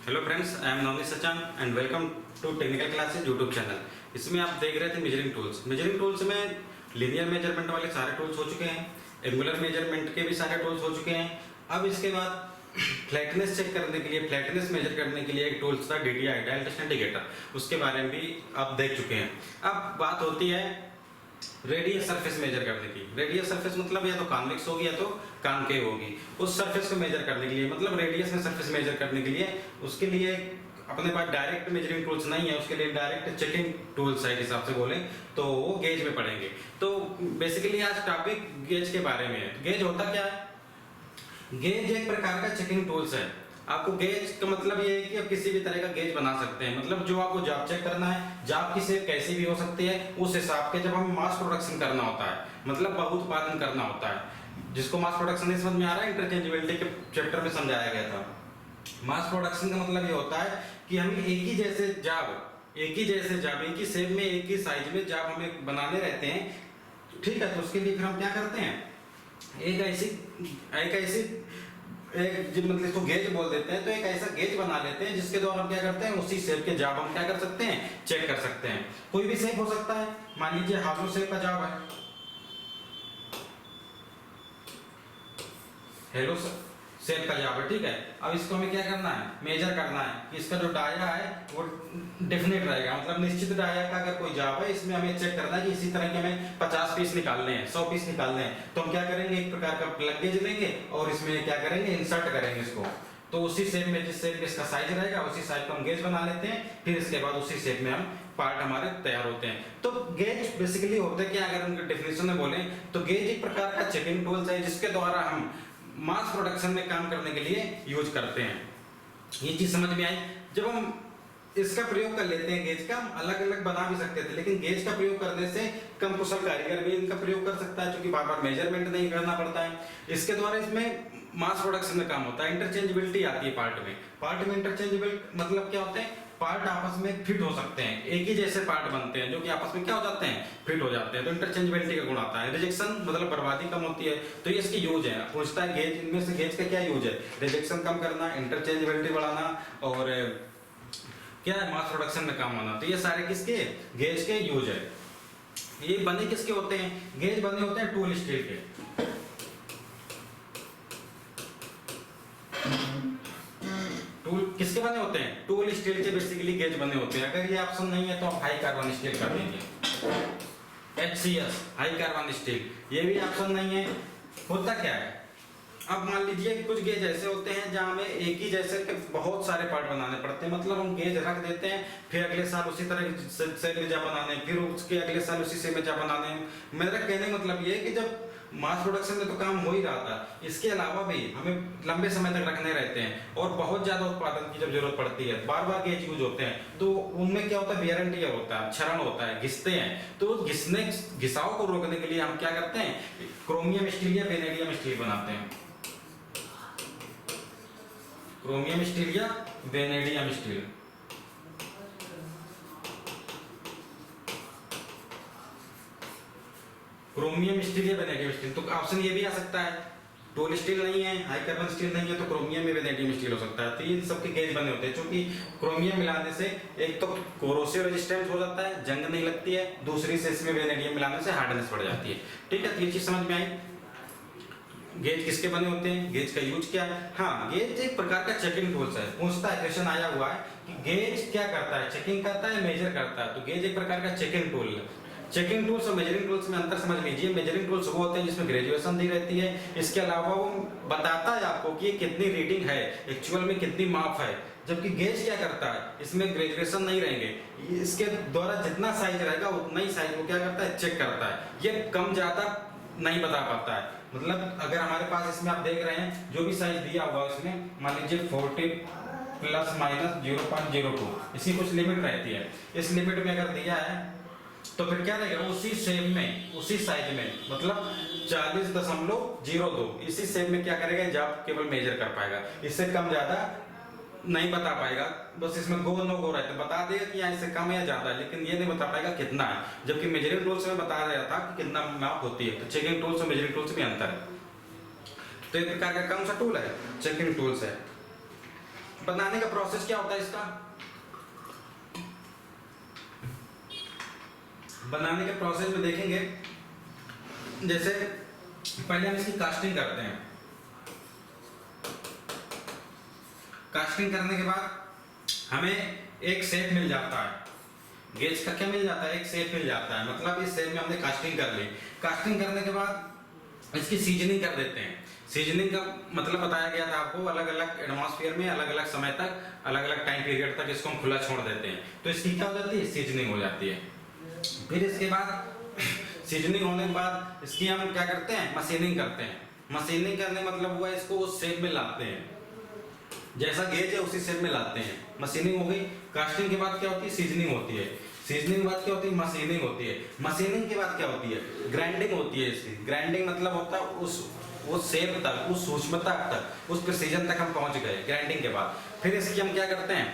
Hello friends, I am Navneet Sachan and welcome to technical classes YouTube channel. इसमें आप देख रहे थे मेजरिंग टूल्स। मेजरिंग टूल्स में लीनियर मेजरमेंट वाले सारे टूल्स हो चुके हैं, एंगुलर मेजरमेंट के भी सारे टूल्स हो चुके हैं। अब इसके बाद फ्लैटनेस चेक करने के लिए, फ्लैटनेस मेजर करने के लिए एक टूल्स था DTI, डायल टेस्ट इंडिकेटर। उसके बारे में भी आप देख चुके हैं। अब बात होती है रेडियस सरफेस मेजर करने की। रेडियस सरफेस मतलब या तो कॉन्वेक्स होगी या तो कॉनकेव होगी। उस सरफेस को मेजर करने के लिए, मतलब रेडियस में सरफेस मेजर करने के लिए, उसके लिए अपने पास डायरेक्ट मेजरिंग टूल्स नहीं है। उसके लिए डायरेक्ट चेकिंग टूल्स है, हिसाब से बोले तो वो गेज में पढ़ेंगे। तो बेसिकली आज टॉपिक गेज के बारे में है। गेज होता क्या है? गेज एक प्रकार का चेकिंग टूल्स है। आपको गेज का मतलब ये है कि आप किसी भी तरह का गेज बना सकते हैं। मतलब जो आपको जाप चेक करना है, जाप की शेप कैसी भी हो सकती है, उस हिसाब के जब हमें मास प्रोडक्शन करना होता है, मतलब बहुत उत्पादन करना होता है, जिसको मास प्रोडक्शन नहीं समझ में आ रहा है, इंटरचेंजेबिलिटी के चैप्टर में समझाया गया था। मास प्रोडक्शन का मतलब ये होता है कि हमें एक ही जैसे जाप, एक ही शेप में, एक ही साइज में जाप हमें बनाने रहते हैं। ठीक है, तो उसके लिए फिर हम क्या करते हैं, एक ऐसी मतलब इसको गेज बोल देते हैं। तो एक ऐसा गेज बना लेते हैं जिसके द्वारा हम क्या करते हैं, उसी शेप के जाब हम क्या कर सकते हैं, चेक कर सकते हैं। कोई भी शेप हो सकता है। मान लीजिए हाथों शेप का जाब है, हेलो शेप का जाब है, ठीक है। अब इसको हमें क्या करना है, मेजर करना है कि इसका जो डाया है वो डेफिनेट रहेगा, मतलब निश्चित डाया का अगर कोई जाब है, इसमें हमें चेक करना है कि इसी तरह के हमें 50 पीस निकालने हैं, 100 पीस निकालने हैं। तो हम क्या करेंगे, एक प्रकार का प्लग गेज लेंगे और इसमें क्या करेंगे, इंसर्ट करेंगे इसको। तो उसी शेप में, जिस शेप में इसका साइज रहेगा, उसी साइज को हम गेज बना लेते हैं। फिर इसके बाद उसी शेप में हम पार्ट हमारे तैयार होते हैं। तो गेज बेसिकली होते क्या, अगर उनके डेफिनेशन में बोले तो गेज एक प्रकार का चेकिंग टूल्स है जिसके द्वारा हम मास प्रोडक्शन में काम करने के लिए यूज करते हैं। ये चीज समझ में आई? जब हम इसका प्रयोग कर लेते हैं, गेज का हम अलग अलग बना भी सकते थे, लेकिन गेज का प्रयोग करने से कम कुशल कारीगर भी इनका प्रयोग कर सकता है, क्योंकि बार बार मेजरमेंट नहीं करना पड़ता है। इसके द्वारा इसमें मास प्रोडक्शन में काम होता है। इंटरचेंजेबिलिटी आती है पार्ट में इंटरचेंजेबल मतलब क्या होते हैं, पार्ट आपस में फिट हो सकते हैं, एक ही जैसे पार्ट बनते हैं जो कि आपस में क्या हो जाते हैं, फिट हो जाते हैं। तो इंटरचेंजेबिलिटी का गुण आता है। रिजेक्शन मतलब बर्बादी कम होती है। तो ये इसकी यूज है। पूछता है गेज, इनमें से गेज का क्या यूज है? रिजेक्शन कम करना, इंटरचेंजेबिलिटी बढ़ाना और क्या है, मास प्रोडक्शन में काम आना। तो ये सारे किसके, गेज के यूज है। ये बने किसके होते हैं, गेज बने होते हैं टूल स्टील के। टूल किसके बने होते हैं, टूल स्टील के बेसिकली गेज बने होते हैं। अगर ये ऑप्शन नहीं है तो आप हाई कार्बन स्टील कर देंगे, HCS हाई कार्बन स्टील। ये भी ऑप्शन नहीं है। होता क्या है, अब मान लीजिए कुछ गेज ऐसे होते हैं जहां हमें एक ही जैसे के बहुत सारे पार्ट बनाने पड़ते हैं। मतलब हम गेज रख देते हैं, फिर अगले साल उसी तरह से में जा बनाने, फिर उसके अगले साल उसी से में जा बनाने। मेरा कहने मतलब ये है कि जब मास प्रोडक्शन में तो काम हो ही रहा था, इसके अलावा भी हमें लंबे समय तक रखने रहते हैं और बहुत ज्यादा उत्पादन की जब जरूरत पड़ती है, बार बार गेज यूज होते हैं, तो उनमें क्या होता है, वियर एंड टियर होता है, क्षरण होता है, घिसते हैं। तो घिसाव को रोकने के लिए हम क्या करते हैं, क्रोमियम स्टील या वेनेडियम स्टील बनाते हैं। क्रोमियम स्टील या वेनेडियम स्टील। क्रोमियम स्टील या वेनेडियम स्टील। तो ऑप्शन ये भी आ सकता है, टूल स्टील नहीं है, हाई कार्बन स्टील नहीं है, तो क्रोमियम या वेनेडियम स्टील हो सकता है। तो इन सबके गेज बने होते हैं, क्योंकि क्रोमियम मिलाने से एक तो कोरोसिव रेजिस्टेंस हो जाता है, जंग नहीं लगती है, दूसरी से इसमें वेनेडियम मिलाने से हार्डनेस बढ़ जाती है। ठीक है, तो ये चीज समझ में आई। गेज किसके बने होते हैं, गेज का यूज क्या है? हाँ, गेज एक प्रकार का चेकिंग टूल्स है। पूछता है, क्वेश्चन आया हुआ है कि गेज क्या करता है, चेकिंग करता है, मेजर करता है। तो गेज एक प्रकार का चेकिंग टूल है। चेकिंग टूल्स और मेजरिंग टूल्स में अंतर समझ लीजिए। मेजरिंग टूल्स वो होते हैं जिसमें ग्रेजुएशन दी रहती है, इसके अलावा वो बताता है आपको कि कितनी रीडिंग है, एक्चुअल में कितनी माप है। जबकि गेज क्या करता है, इसमें ग्रेजुएशन नहीं रहेंगे, इसके द्वारा जितना साइज रहेगा उतना ही साइज वो क्या करता है, चेक करता है। ये कम ज्यादा नहीं बता पाता है। मतलब अगर हमारे पास इसमें आप देख रहे हैं जो भी साइज दिया हुआ है, इसमें मान लीजिए 40 प्लस माइनस 0.02, इसकी कुछ लिमिट रहती है। इस लिमिट में अगर दिया है तो फिर क्या रहेगा, उसी शेप में, उसी साइज में, मतलब 40.02, इसी शेप में क्या करेगा, जब केवल मेजर कर पाएगा। इससे कम ज्यादा नहीं बता पाएगा। बस इसमें गो नो गो रहता है, बता देगा कि यहाँ इससे कम या ज्यादा है, लेकिन ये नहीं बता पाएगा कितना है। जबकि मेजरिंग टूल्स में बता रहा था कि कितना माप होती है। तो चेकिंग टूल्स और मेजरिंग टूल्स में अंतर है। तो एक प्रकार का कौन सा टूल है, चेकिंग टूल्स है। बनाने का प्रोसेस क्या होता है इसका? बनाने के प्रोसेस में देखेंगे, जैसे पहले हम इसकी कास्टिंग करते हैं। कास्टिंग करने के बाद हमें एक शेप मिल जाता है, गेज का क्या मिल जाता है? एक शेप मिल जाता है। मतलब इस शेप में हमने कास्टिंग कर ली। कास्टिंग करने के बाद इसकी सीजनिंग कर देते हैं। सीजनिंग का मतलब बताया गया था आपको, अलग अलग एटमॉस्फेयर में अलग अलग समय तक, अलग अलग टाइम पीरियड तक इसको हम खुला छोड़ देते हैं, तो इसकी क्या हो जाती है? सीजनिंग हो जाती है। फिर इसके बाद सीजनिंग होने के बाद इसकी हम क्या करते हैं? मशीनिंग करते हैं। मशीनिंग करने मतलब हुआ इसको उस शेप में लाते हैं, जैसा गेज है उसी शेप में लाते हैं। मशीनिंग हो गई। कास्टिंग के बाद क्या होती है? सीजनिंग होती है। सीजनिंग के बाद क्या होती है? मशीनिंग होती है। मशीनिंग के बाद क्या होती है? ग्राइंडिंग होती है। इसकी ग्राइंडिंग मतलब होता है उस शेप तक, उस सूक्ष्मता तक, उस प्रिसीजन तक हम पहुंच गए ग्राइंडिंग के बाद। फिर इसकी हम क्या करते हैं?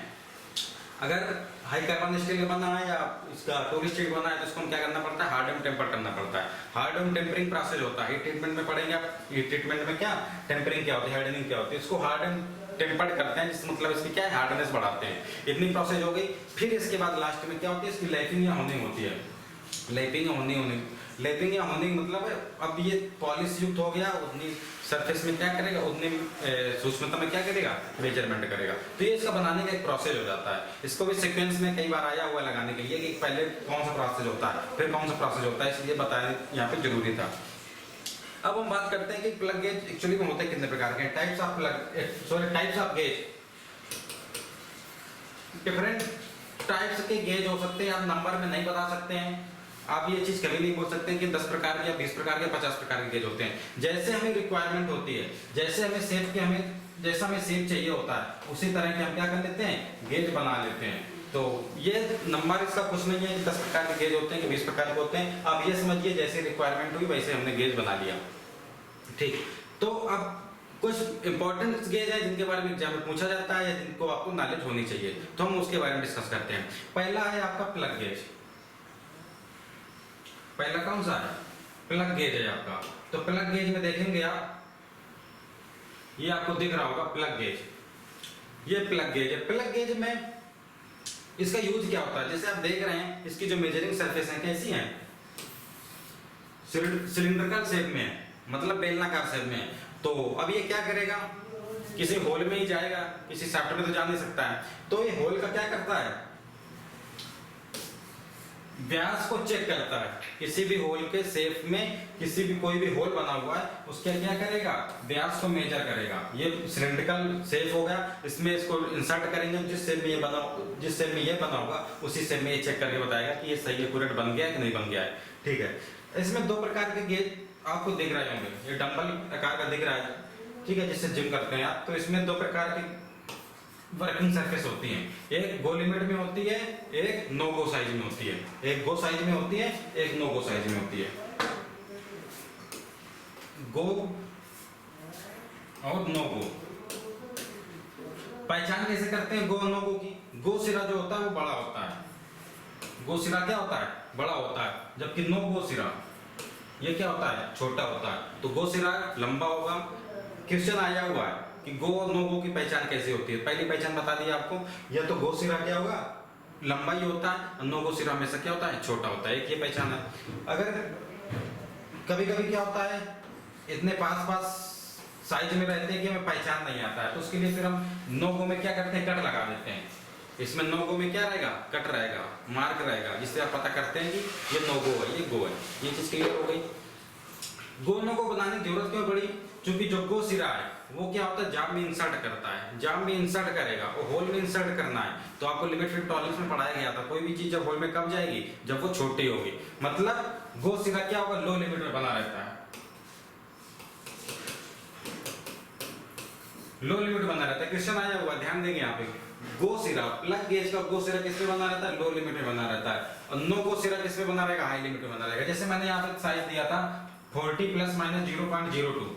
अगर हाई कार्बन स्टील का बना है या इसका टोरी स्टील बना है तो इसको हम क्या करना पड़ता है? हार्ड एंड टेम्पर करना पड़ता है। हार्ड एंड टेम्परिंग प्रोसेस होता है। हीट ट्रीटमेंट में पढ़ेंगे आप। हीट ट्रीटमेंट में क्या टेम्परिंग क्या होती है, हार्डनिंग क्या होती है। इसको हार्ड एंड टेम्पर्ड करते हैं, जिसका मतलब इसकी क्या है? हार्डनेस बढ़ाते हैं। इतनी प्रोसेस हो गई। फिर इसके बाद लास्ट में क्या होती है? इसकी लैपिंग या होनिंग होती है। लैपिंग या होनिंग लैपिंग या होनिंग मतलब है अब ये पॉलिश युक्त हो गया, उतनी सरफेस में क्या करेगा? उतनी सूक्ष्मता में क्या करेगा? मेजरमेंट करेगा। तो ये इसका बनाने का एक प्रोसेस हो जाता है। इसको भी सीक्वेंस में कई बार आया हुआ लगाने के लिए कि पहले कौन सा प्रोसेस होता है, फिर कौन सा प्रोसेस होता है, इसलिए बताया यहाँ पे जरूरी था। अब हम बात करते हैं कि प्लग गेज एक्चुअली में होते हैं कितने प्रकार के? Types of gauge. Different types के गेज हो सकते हैं। आप नंबर में नहीं बता सकते हैं। आप ये चीज कभी नहीं बोल सकते कि 10 प्रकार के या 20 प्रकार के 50 प्रकार के गेज होते हैं। जैसे हमें रिक्वायरमेंट होती है, जैसे हमें शेप के जैसा हमें शेप चाहिए होता है, उसी तरह के हम क्या कर लेते हैं? गेज बना लेते हैं। तो ये नंबर इसका कुछ नहीं है कि 10 प्रकार के गेज होते हैं कि 20 प्रकार के होते हैं। आप ये समझिए जैसे रिक्वायरमेंट हुई वैसे हमने गेज बना लिया। ठीक, तो अब कुछ इंपॉर्टेंट गेज है जिनके बारे में एग्जाम में पूछा जाता है या जिनको आपको नॉलेज होनी चाहिए, तो हम उसके बारे में डिस्कस करते हैं। पहला है आपका प्लग गेज। पहला कौन सा है? प्लग गेज है आपका। तो प्लग गेज में देखेंगे आप, ये आपको दिख रहा होगा प्लग गेज। ये प्लग गेज है। प्लग गेज में इसका यूज क्या होता है? जैसे आप देख रहे हैं इसकी जो मेजरिंग सरफेस है कैसी है? सिलिंड्रिकल शेप में है, मतलब बेलनाकार शेप में है। तो अब ये क्या करेगा? किसी होल में ही जाएगा, किसी शाफ्ट में तो जा नहीं सकता है। तो ये होल का क्या करता है? व्यास को चेक करता है। किसी भी होल के शेप में किसी भी कोई भी होल बना हुआ है उसका क्या करेगा? व्यास को मेजर करेगा। ये सिलिंड्रिकल शेप हो गया, इसमें इसको इंसर्ट करेंगे, जिस शेप में ये बना होगा उसी शेप में ये चेक करके बताएगा कि ये सही एक्यूरेट बन गया है कि नहीं बन गया है। ठीक है। इसमें 2 प्रकार के गेज आपको दिख रहे होंगे। ये डंबल आकार का दिख रहा है, ठीक है, जिससे जिम करते हैं आप। तो इसमें 2 प्रकार की वर्किंग सरफेस होती है। एक गो लिमिट में होती है, एक नो गो साइज में होती है। एक गो साइज में होती है, एक नो गो साइज में होती है। गो और नो गो पहचान कैसे करते हैं? गो और नो गो की। गो सिरा जो होता है वो बड़ा होता है। गो सिरा क्या होता है? बड़ा होता है। जबकि नो गो सिरा ये क्या होता है? छोटा होता है। तो गो सिरा लंबा होगा। क्वेश्चन आया हुआ है कि गो और नो गो की पहचान कैसे होती है? पहली पहचान बता दी आपको। या तो गो सिरा क्या होगा? लंबा ही होता है। नो गो सिरा हमेशा क्या होता है? छोटा होता है। एक ये पहचान है। अगर कभी कभी क्या होता है, इतने पास साइज में रहते हैं कि हमें पहचान नहीं आता है, तो उसके लिए फिर हम नो गो में क्या करते हैं? कट लगा देते हैं। इसमें नो गो में क्या रहेगा? कट रहेगा, मार्क रहेगा, जिससे आप पता करते हैं कि ये नो गो है, ये गो है। ये चीज क्लियर हो गई। गो नो गो बनाने की जरूरत क्यों पड़ी? क्योंकि जो गो सिरा है वो क्या होता है? जाम में इंसर्ट करता है। जाम में इंसर्ट करेगा, वो होल में इंसर्ट करना है। तो आपको लिमिट फिट टॉलरेंस में पढ़ाया गया था, कोई भी चीज जब होल में कब जाएगी? जब वो छोटी होगी। मतलब गो सिरा क्या होगा? लो लिमिट में बना रहता है। लो लिमिट बना रहता है। क्वेश्चन आया हुआ, ध्यान देंगे यहाँ पे। गो सिरा, प्लग गेज का गो सिरा किस में बना रहता है? लो लिमिट में बना रहता है। और नो गो सिरा किस में बना रहेगा? हाई लिमिट में बना रहेगा। जैसे मैंने यहाँ पे साइज दिया था 40 ± 0.02,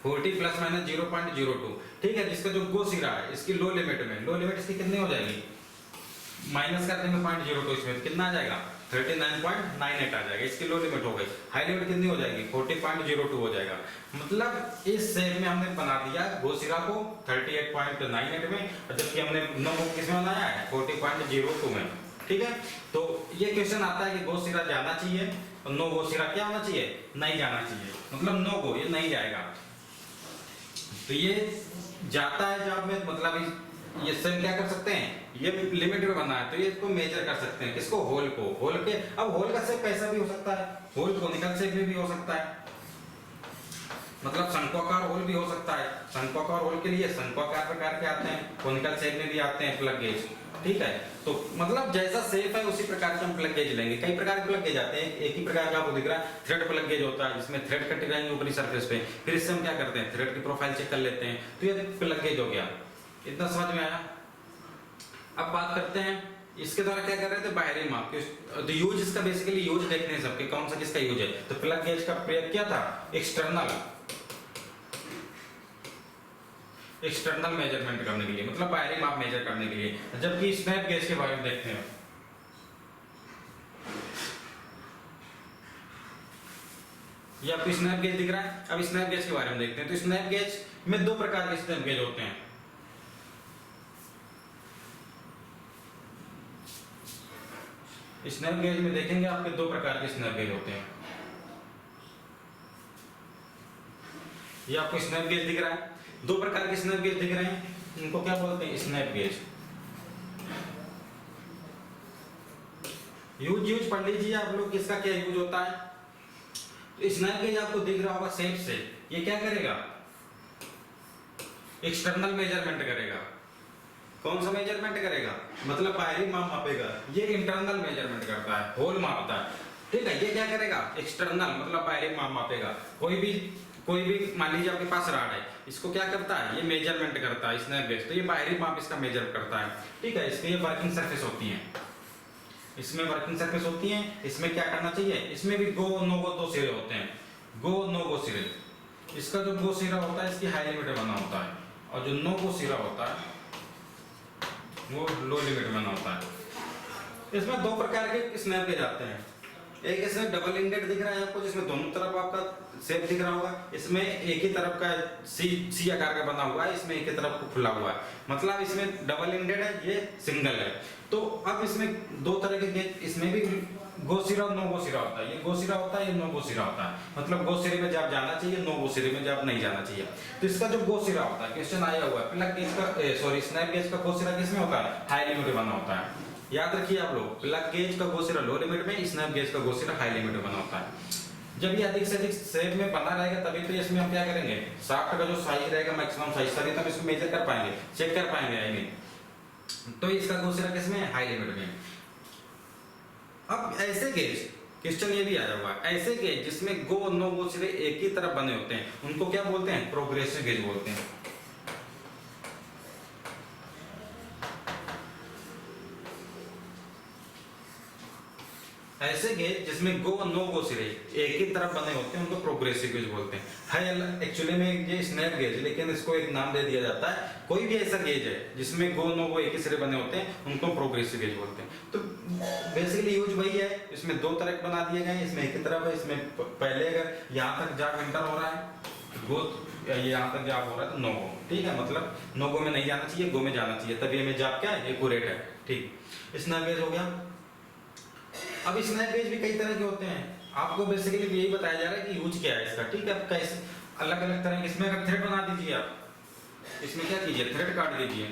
40 ± 0.02, ठीक है। जिसका जो गो सिरा है इसकी लो लिमिट इसकी कितनी हो जाएगी? माइनस कर देंगे 0.02, इसमें कितना आ जाएगा? 39.98 आ जाएगा, इसकी लो लिमिट हो गई। हाई लिमिट कितनी हो जाएगी? 40.02 हो जाएगा। मतलब इस शेप में हमने बना दिया गो सिरा को 38.98 में, जबकि हमने नो को किसमें बनाया है? 40.02 में। ठीक है, तो ये क्वेश्चन आता है कि गो सिरा जाना चाहिए और नो गो सिरा क्या होना चाहिए? नहीं जाना चाहिए। मतलब नो गो, ये नहीं जाएगा। तो ये जाता है जब में, मतलब ये सेम क्या कर सकते हैं, ये लिमिट में बना है तो ये इसको मेजर कर सकते हैं। किसको? होल को। होल के, अब होल का शेप कैसा भी हो सकता है, होल कोनिकल शेप में भी हो सकता है, मतलब शंक्वाकार होल भी हो सकता है। शंक्वाकार होल के लिए शंक्वाकार प्रकार के आते हैं, कोनिकल शेप में भी आते हैं प्लग गेज। ठीक है, तो मतलब जैसा शेप है उसी प्रकार के हम प्लग गेज लेंगे। कई प्रकार के प्लग गेज आते हैं, एक ही प्रकार का आपको दिख रहा है थ्रेड प्लग गेज होता है, जिसमें थ्रेड कटे रहेंगे ऊपरी सरफेस पे। फिर इससे हम क्या करते हैं? थ्रेड की प्रोफाइल चेक कर लेते हैं, तो ये प्लग गेज हो गया। इतना समझ में आया? अब बात करते हैं इसके द्वारा क्या कर रहे थे? बाहरी माप। तो यूज इसका बेसिकली यूज देखते हैं सबके, कौन सा किसका यूज है। तो प्लग गेज का प्रयोग क्या था? एक्सटर्नल मेजरमेंट करने के लिए, मतलब बाहरी माप मेजर करने के लिए। जबकि स्नैप गेज के बारे में देखते हैं। ये आपको स्नैप गेज दिख रहा है। अब स्नैप गेज के बारे में देखते हैं। तो स्नैप गेज में दो प्रकार के स्नैप गेज होते हैं। स्नैप गेज में देखेंगे आपके दो प्रकार के स्नैप गेज होते हैं। ये आपको स्नैप गेज दिख रहा है, दो प्रकार के स्नैप गेज दिख रहे हैं, इनको क्या बोलते हैं? Snap gauge. यूज पढ़ लीजिए आप लोग, किसका क्या यूज होता है। तो स्नैप गेज आपको दिख रहा होगा शेप से, ये क्या करेगा? एक्सटर्नल मेजरमेंट करेगा। कौन सा मेजरमेंट करेगा? मतलब बाहरी माप मापेगा। ये इंटरनल मेजरमेंट करता है, होल मापता है। ठीक है, ये क्या करेगा? एक्सटर्नल, मतलब बाहरी माप मापेगा। कोई भी मान लीजिए आपके पास रॉड है, इसको क्या करता है? ये मेजरमेंट करता है स्नैप गेज, तो ये बाहरी माप इसका मेजर करता है। ठीक है, इसमें ये वर्किंग सरफेस होती है, इसमें वर्किंग सरफेस होती है। इसमें क्या करना चाहिए? इसमें भी गो नो गो दो सिरे होते हैं, गो नो गो सिरे। इसका जो गो सिरा होता है इसकी हाई लिमिट बना होता है, और जो नो गो सिरा होता है वो लो लिमिट बना होता है। इसमें दो प्रकार के स्नैप गेज आते हैं। एक इसमें डबल इंडेड दिख रहा है आपको, जिसमें दोनों तरफ आपका शेप दिख रहा होगा। इसमें एक ही तरफ का सी आकार का बना हुआ है, इसमें एक ही तरफ को खुला हुआ है, मतलब इसमें डबल इंडेड है, ये सिंगल है। तो अब इसमें दो तरह के गेज, इसमें भी गो सिरा और नो गो सिरा होता है। ये गो सिरा होता है, ये नो गो सिरा होता है। मतलब गो सिरे में जब जाना चाहिए, नो गो सिरे में जब नहीं जाना चाहिए। तो इसका जो गो सिरा होता है, क्वेश्चन आया हुआ है, प्लग गेज का स्नैप गेज का गो सिरा किसमें होता है? हाई लिमिट बना होता है। याद रखिए आप लोग, प्लग गेज का गो सिरा लो लिमिट में, स्नैप गेज का गो सिरा हाई लिमिट में बना होता है। जब ये अधिक से अधिक शेप में बना रहेगा तभी तो इसमें हम क्या करेंगे? शाफ्ट का जो साइज रहेगा मैक्सिमम साइज, तभी तो हम इसको मेजर कर पाएंगे, चेक कर पाएंगे आई मीन। तो इसका गो सिरा किसमें है? हाई लिमिट में। अब ऐसे गेज, क्वेश्चन ये भी आया हुआ है, ऐसे गेज जिसमें गो और नो गो सिरे एक ही तरफ बने होते हैं, उनको क्या बोलते हैं? प्रोग्रेसिव गेज बोलते हैं। ऐसे गेज जिसमें गो नो गो सिरे एक ही तरफ बने होते हैं, उनको प्रोग्रेसिव गेज बोलते हैं। है एक्चुअली में ये स्नैप गेज, लेकिन इसको एक नाम दे दिया जाता है। कोई भी ऐसा गेज है जिसमें गो नो गो एक ही सिरे बने होते हैं, उनको प्रोग्रेसिव गेज बोलते हैं। तो बेसिकली यूज वही है, इसमें दो तरफ बना दिए गए, इसमें एक ही तरफ है। इसमें पहले अगर यहाँ तक जाग एंटर हो रहा है गो, यहाँ तक जाप हो रहा है तो नो गो। ठीक है, मतलब नो गो में नहीं जाना चाहिए, गो में जाना चाहिए, तभी हमें जाप क्या है? एक्यूरेट है। ठीक, स्नैप गेज हो गया। अब स्नैप गेज भी कई तरह के होते हैं, आपको बेसिकली यही बताया जा रहा है कि यूज क्या है इसका। ठीक है, अब कैसे अलग अलग तरह के, इसमें अगर थ्रेड बना दीजिए आप, इसमें क्या कीजिए? थ्रेड काट दीजिए,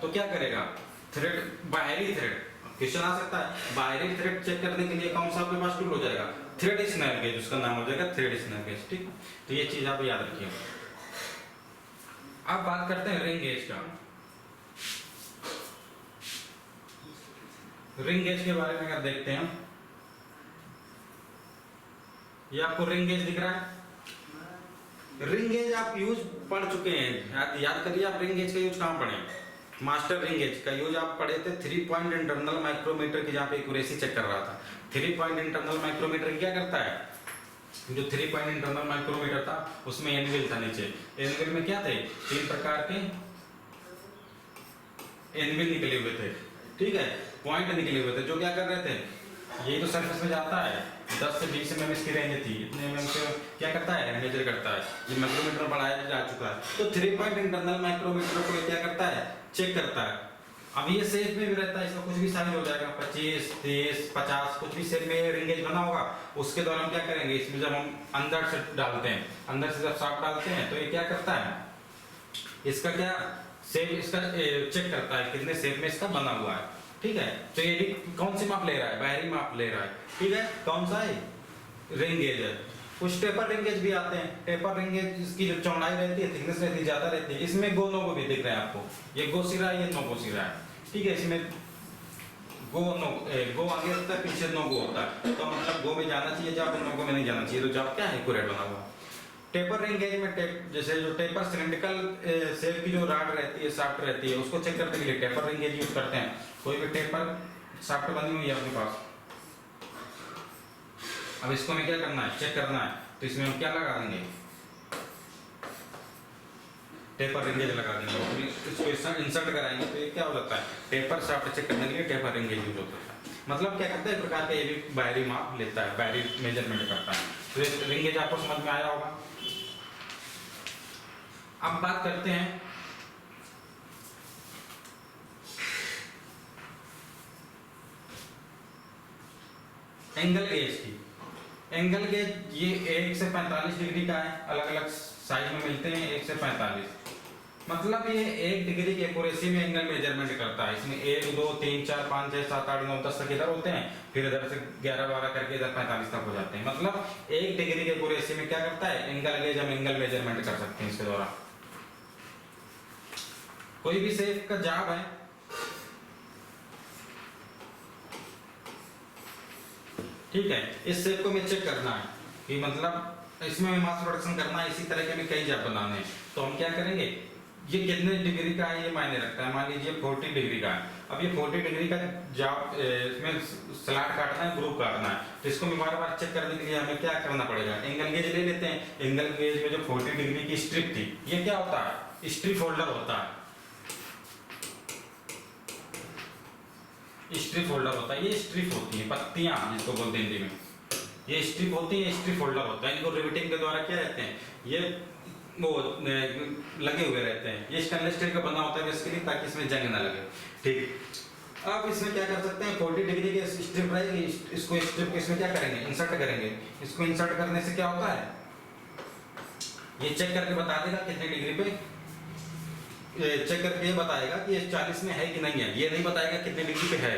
तो क्या करेगा? थ्रेड, बाहरी थ्रेड, क्वेश्चन आ सकता है, बाहरी थ्रेड चेक करने के लिए कौन सा आपके पास टूल हो जाएगा? थ्रेड स्नैप गेज, उसका नाम हो जाएगा थ्रेड स्नैप गेज। ठीक, तो ये चीज आप याद रखिए। अब बात करते हैं रिंग गेज का। रिंग गेज के बारे में अगर देखते हैं, ये आपको रिंग गेज दिख रहा है। रिंग गेज आप यूज पढ़ चुके हैं, याद करिए आप रिंग गेज का यूज कहाँ पढ़े? मास्टर रिंग गेज का यूज आप पढ़े थे 3 पॉइंट इंटरनल माइक्रोमीटर की, जहाँ पे एक्यूरेसी चेक कर रहा था। 3 पॉइंट इंटरनल माइक्रोमीटर क्या करता है? जो 3 पॉइंट इंटरनल माइक्रोमीटर था उसमें एनविल था नीचे। एनविल में क्या थे? 3 प्रकार के एनविल निकले हुए थे। ठीक है, पॉइंट निकले हुए थे जो क्या कर रहे थे, यही तो सरफेस में जाता है, 10 से 20 mm इसकी रेंज थी, इतने mm से क्या करता है, मेजर करता है। ये माइक्रोमीटर बढ़ाया जा चुका है, तो 3 पॉइंट इंटरनल माइक्रोमीटर को क्या करता है, चेक करता है। अब ये शेप में भी रहता है, इसका कुछ भी साइज हो जाएगा, 25, 30, 50, कुछ भी शेप में रिंग गेज बना होगा। उसके द्वारा हम क्या करेंगे, इसमें जब हम अंदर से डालते हैं, अंदर से जब शाफ्ट डालते हैं तो ये क्या करता है, इसका क्या शेप इसका चेक करता है कितने शेप में इसका बना हुआ है। ठीक है, तो ये भी कौन सी माप ले रहा है, बाहरी माप ले रहा है। ठीक है, कौन सा है, रिंग गेज है। कुछ टेपर रिंग गेज भी आते हैं, टेपर रिंग गेज इसकी जो चौड़ाई रहती है, थिकनेस रहती है, ज्यादा रहती है। इसमें गो नो गो भी दिख रहा है आपको, ये गो सिरा है, ये नो गो सिरा है। ठीक है, इसमें गो आगे होता है, पीछे नो गो होता है, तो मतलब गो में जाना चाहिए जॉब, नो गो में नहीं जाना चाहिए, तो जॉब क्या है, एक्यूरेट बना हुआ। टेपर रिंग गेज में जैसे जो टेपर सिलेंड्रिकल शेप की जो राड रहती है, शाफ्ट रहती है, उसको चेक करने के लिए टेपर रिंग गेज यूज करते हैं। कोई भी टेपर शाफ्ट बनी हुई है अपने पास, अब इसको हमें क्या करना है, चेक करना है, तो इसमें हम क्या लगा देंगे, टेपर रिंग गेज लगा देंगे, इसको इंसर्ट कराएंगे, तो ये क्या हो जाता है, टेपर शाफ्ट चेक करने के लिए टेपर रिंग गेज यूज होता है। मतलब क्या करता है, एक प्रकार का ये भी बाहरी माप लेता है, बाहरी मेजरमेंट करता है। तो रिंग गेज आपको समझ में आया होगा। अब बात करते हैं एंगल गेज की। एंगल गेज ये 1 से 45 डिग्री का है, अलग अलग साइज में मिलते हैं, 1 से 45। मतलब ये 1 डिग्री की एक्यूरेसी में एंगल मेजरमेंट करता है। इसमें 1, 2, 3, 4, 5, 6, 7, 8, 9, 10 तक इधर होते हैं, फिर इधर से 11, 12 करके इधर 45 तक हो जाते हैं। मतलब 1 डिग्री की एक्यूरेसी में क्या करता है, एंगल गेज हम एंगल मेजरमेंट कर सकते हैं इसके द्वारा। कोई भी शेप का जॉब है, ठीक है, इस शेप को हमें चेक करना है कि मतलब इसमें मास प्रोडक्शन करना है, इसी तरह के हमें कई जॉब बनाने हैं। तो हम क्या करेंगे, ये कितने डिग्री का है ये मायने रखता है। मान लीजिए 40 डिग्री का है, अब ये 40 डिग्री का जॉब इसमें स्लैट काटना है, ग्रुप काटना है, तो इसको मैं बार बार चेक करने के लिए हमें क्या करना पड़ेगा, एंगल गेज ले लेते हैं। एंगल गेज में जो 40 डिग्री की स्ट्रिप थी, ये क्या होता है, स्ट्रिप होल्डर होता है, स्ट्रिप होल्डर होता है। ये स्ट्रिप होती है, पत्तियां जिसको बोलते हैं हिंदी में, ये स्ट्रिप होती है, स्ट्रिप होल्डर होता है। इनको रिवेटिंग के द्वारा क्या रहते हैं, ये वो लगे हुए रहते हैं। ये स्टेनलेस स्टील का बना होता है बेसिकली, ताकि इसमें जंग ना लगे। ठीक, अब इसमें क्या कर सकते हैं, 40 डिग्री की स्ट्रिप रहेगी, इसको स्ट्रिप को इसमें क्या करेंगे, इंसर्ट करेंगे। इसको इंसर्ट करने से क्या होता है, ये चेक करके बता देगा कितने डिग्री पे, चेक करके ये बताएगा कि ये 40 में है कि नहीं है। ये नहीं बताएगा कितने डिग्री पे है,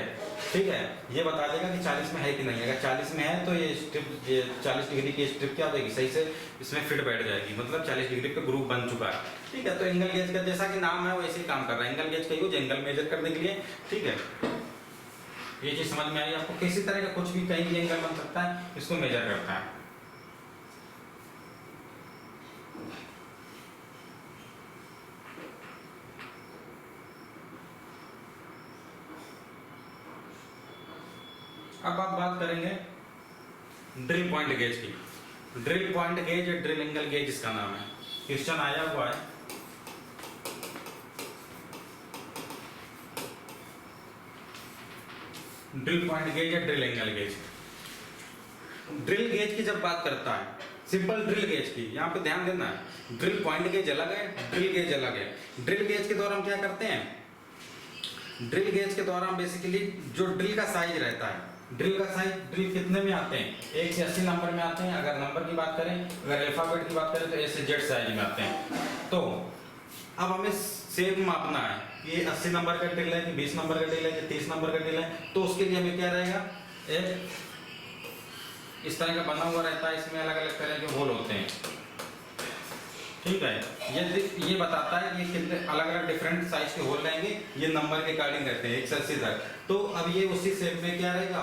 ठीक है, ये बता देगा कि 40 में है कि नहीं है। अगर 40 में है तो ये स्ट्रिप, ये 40 डिग्री की स्ट्रिप क्या हो जाएगी, सही से इसमें फिट बैठ जाएगी, मतलब 40 डिग्री पे ग्रुप बन चुका है। ठीक है, तो एंगल गेज का जैसा कि नाम है वैसे ही काम कर रहा है। एंगल गेज का यूज एंगल मेजर करने के लिए। ठीक है, ये चीज समझ में आई आपको, किसी तरह का कुछ भी कहीं भी एंगल बन सकता है, इसको मेजर करता है। अब आप बात करेंगे ड्रिल पॉइंट गेज की। ड्रिल पॉइंट गेज या ड्रिल एंगल गेज इसका नाम है, क्वेश्चन आया हुआ है। ड्रिल पॉइंट गेज या drill angle gauge. Drill gauge की जब बात करता है, सिंपल ड्रिल गेज की, यहाँ पे ध्यान देना है, ड्रिल पॉइंट गेज अलग है, ड्रिल गेज अलग है। ड्रिल गेज के द्वारा हम क्या करते हैं, ड्रिल गेज के द्वारा हम बेसिकली जो ड्रिल का साइज रहता है, ड्रिल का साइज, ड्रिल कितने में आते हैं, 1 से 80 नंबर में आते हैं। अगर नंबर की बात करें, अगर अल्फाबेट की बात करें तो A से Z साइज में आते हैं। तो अब हमें शेप मापना है कि ये 80 नंबर का ड्रिल है कि 20 नंबर का ड्रिल है कि 30 नंबर का ड्रिल है। तो उसके लिए हमें क्या रहेगा, एक इस तरह का बना हुआ रहता है, इसमें अलग अलग तरह के होल होते हैं। ठीक है, ये बताता है कि कितने अलग अलग डिफरेंट साइज के होल रहेंगे, ये नंबर के अकॉर्डिंग रहते हैं 1 से 80 तक। तो अब ये उसी शेप में क्या रहेगा,